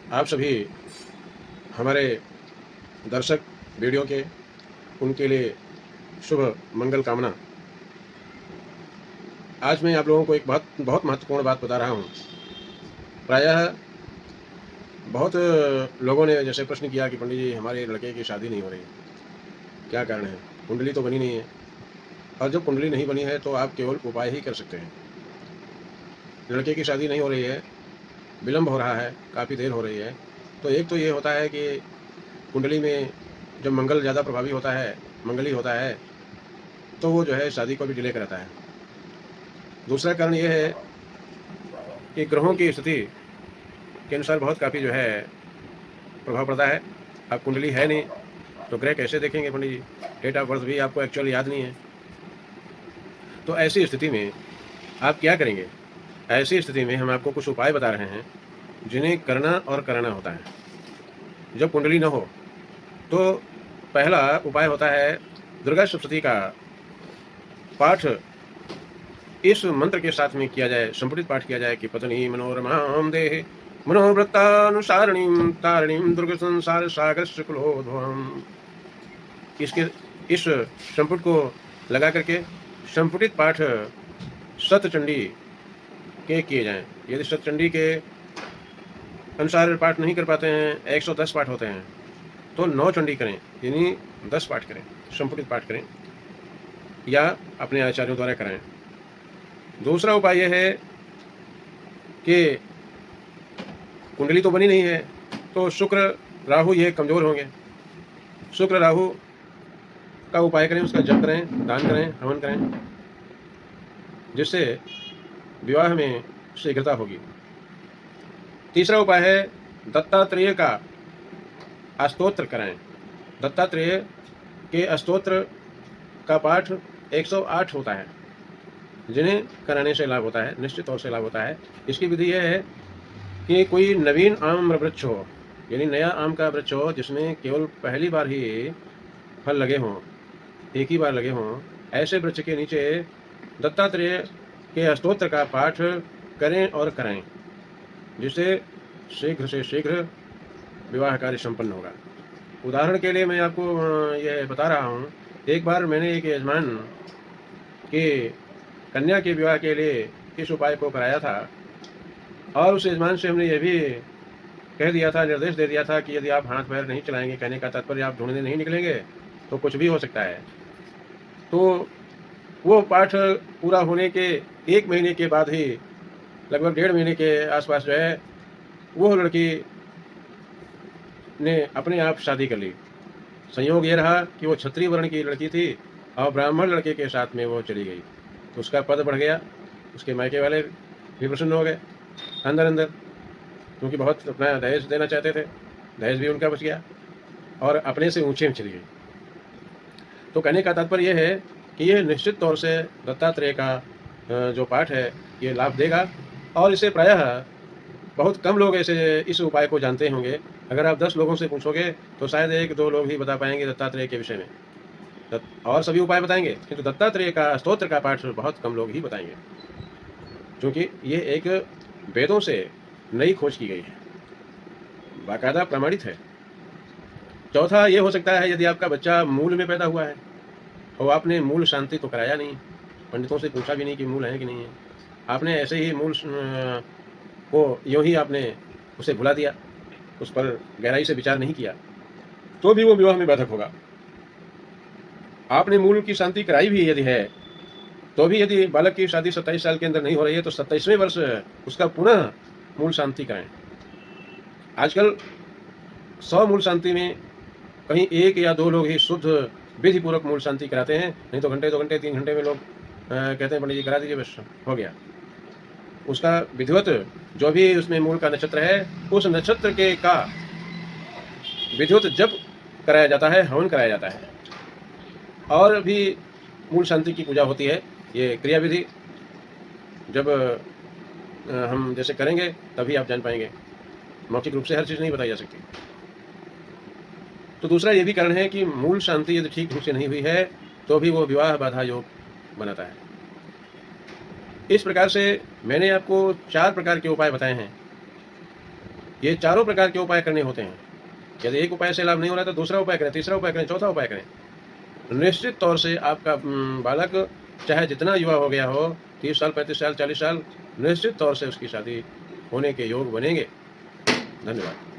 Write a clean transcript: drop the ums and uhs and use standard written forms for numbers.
आप सभी हमारे दर्शक वीडियो के उनके लिए शुभ मंगल कामना। आज मैं आप लोगों को एक बहुत बहुत महत्वपूर्ण बात बता रहा हूँ। प्रायः बहुत लोगों ने जैसे प्रश्न किया कि पंडित जी हमारे लड़के की शादी नहीं हो रही, क्या कारण है? कुंडली तो बनी नहीं है। और जब कुंडली नहीं बनी है तो आप केवल उपाय ही कर सकते हैं। लड़के की शादी नहीं हो रही है, विलम्ब हो रहा है, काफ़ी देर हो रही है, तो एक तो ये होता है कि कुंडली में जब मंगल ज़्यादा प्रभावी होता है, मंगली होता है, तो वो जो है शादी को भी डिले कराता है। दूसरा कारण ये है कि ग्रहों की स्थिति के अनुसार बहुत काफ़ी जो है प्रभाव पड़ता है। अब कुंडली है नहीं तो ग्रह कैसे देखेंगे पंडित जी? डेट ऑफ बर्थ भी आपको एक्चुअल याद नहीं है। तो ऐसी स्थिति में आप क्या करेंगे? ऐसी स्थिति में हम आपको कुछ उपाय बता रहे हैं जिन्हें करना और कराना होता है। जब कुंडली न हो तो पहला उपाय होता है दुर्गा सप्तशती का पाठ इस मंत्र के साथ में किया जाए, संपुटित पाठ किया जाए कि पत्नी मनोरमां देहि मनोवृत्तानुसारिणीं तारिणीं दुर्ग संसार सागर शुक्लोद्भवम्। इसके इस संपुट को लगा करके संपुटित पाठ सतचंडी के किए जाएं। यदि सतचंडी के अनुसार पाठ नहीं कर पाते हैं, 110 पाठ होते हैं, तो 9 चंडी करें, यानी 10 पाठ करें, संपुटित पाठ करें या अपने आचार्यों द्वारा कराएं। दूसरा उपाय यह है कि कुंडली तो बनी नहीं है, तो शुक्र राहु ये कमज़ोर होंगे। शुक्र राहु का उपाय करें, उसका जप करें, दान करें, हवन करें, जिससे विवाह में शीघ्रता होगी। तीसरा उपाय है दत्तात्रेय का अस्तोत्र कराएं। दत्तात्रेय के अस्तोत्र का पाठ 108 होता है, जिन्हें कराने से लाभ होता है, निश्चित तौर से लाभ होता है। इसकी विधि यह है कि कोई नवीन आम वृक्ष हो, यानी नया आम का वृक्ष हो जिसमें केवल पहली बार ही फल लगे हों, एक ही बार लगे हों, ऐसे वृक्ष के नीचे दत्तात्रेय के अस्तोत्र का पाठ करें और कराएं, जिससे शीघ्र से शीघ्र विवाह कार्य संपन्न होगा। उदाहरण के लिए मैं आपको यह बता रहा हूँ, एक बार मैंने एक यजमान के कन्या के विवाह के लिए इस उपाय को कराया था और उस यजमान से हमने यह भी कह दिया था, निर्देश दे दिया था कि यदि आप हाथ पैर नहीं चलाएंगे, कहने का तात्पर्य आप ढूंढने नहीं निकलेंगे तो कुछ भी हो सकता है। तो वो पाठ पूरा होने के 1 महीने के बाद ही, लगभग 1.5 महीने के आसपास जो है, वो लड़की ने अपने आप शादी कर ली। संयोग ये रहा कि वो क्षत्रिय वर्ण की लड़की थी और ब्राह्मण लड़के के साथ में वो चली गई, तो उसका पद बढ़ गया, उसके मायके वाले भी प्रसन्न हो गए अंदर अंदर, क्योंकि बहुत अपना दहेज देना चाहते थे, दहेज भी उनका बच गया और अपने से ऊंचे में चली गई। तो कहने का तात्पर्य यह है कि यह निश्चित तौर से दत्तात्रेय का जो पाठ है ये लाभ देगा और इसे प्रायः बहुत कम लोग ऐसे इस उपाय को जानते होंगे। अगर आप 10 लोगों से पूछोगे तो शायद 1-2 लोग ही बता पाएंगे दत्तात्रेय के विषय में। और सभी उपाय बताएंगे, किंतु दत्तात्रेय का स्तोत्र का पाठ बहुत कम लोग ही बताएंगे, क्योंकि ये एक वेदों से नई खोज की गई है, बाकायदा प्रमाणित है। चौथा ये हो सकता है, यदि आपका बच्चा मूल में पैदा हुआ है और आपने मूल शांति तो कराया नहीं, पंडितों से पूछा भी नहीं कि मूल है कि नहीं है, आपने ऐसे ही मूल को यूँ ही आपने उसे भुला दिया, उस पर गहराई से विचार नहीं किया, तो भी वो विवाह में बाधक होगा। आपने मूल की शांति कराई भी यदि है, तो भी यदि बालक की शादी 27 साल के अंदर नहीं हो रही है तो 27वें वर्ष उसका पुनः मूल शांति कराएं। आजकल 100 मूल शांति में कहीं 1 या 2 लोग ही शुद्ध विधि पूर्वक मूल शांति कराते हैं, नहीं तो घंटे 2 घंटे 3 घंटे में लोग कहते हैं पंडित जी करा दीजिए, बस हो गया। उसका विधिवत जो भी उसमें मूल का नक्षत्र है, उस नक्षत्र के का विधिवत जप कराया जाता है, हवन कराया जाता है और भी मूल शांति की पूजा होती है। ये क्रिया विधि जब हम जैसे करेंगे तभी आप जान पाएंगे, मौखिक रूप से हर चीज़ नहीं बताई जा सकती। तो दूसरा ये भी कारण है कि मूल शांति यदि ठीक रूप से नहीं हुई है तो भी वो विवाह बाधा योग बनाता है। इस प्रकार से मैंने आपको 4 प्रकार के उपाय बताए हैं ये चारों प्रकार के उपाय करने होते हैं। यदि एक उपाय से लाभ नहीं हो रहा है तो दूसरा उपाय करें, तीसरा उपाय करें, चौथा उपाय करें। निश्चित तौर से आपका बालक चाहे जितना युवा हो गया हो, 30 साल, 35 साल, 40 साल, निश्चित तौर से उसकी शादी होने के योग बनेंगे। धन्यवाद।